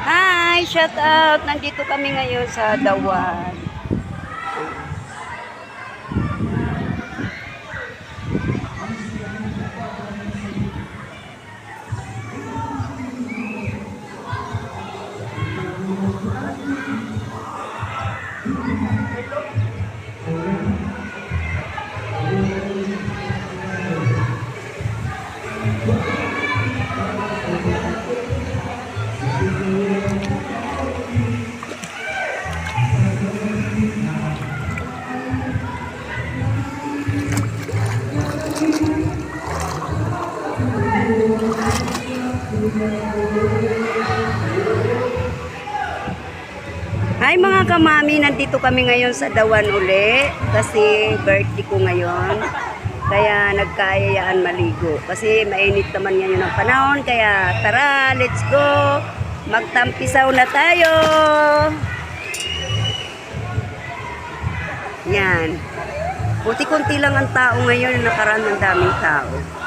Hi, shout out. Nandito kami ngayon sa Dawan. Hi mga kamami, nandito kami ngayon sa Dawan uli kasi birthday ko ngayon. Kaya nagkaayaan maligo kasi mainit naman ngayon ang panahon. Kaya tara, let's go! Magtampisaw na tayo! Yan. Buti konti lang ang tao ngayon, nakaraan ng daming tao.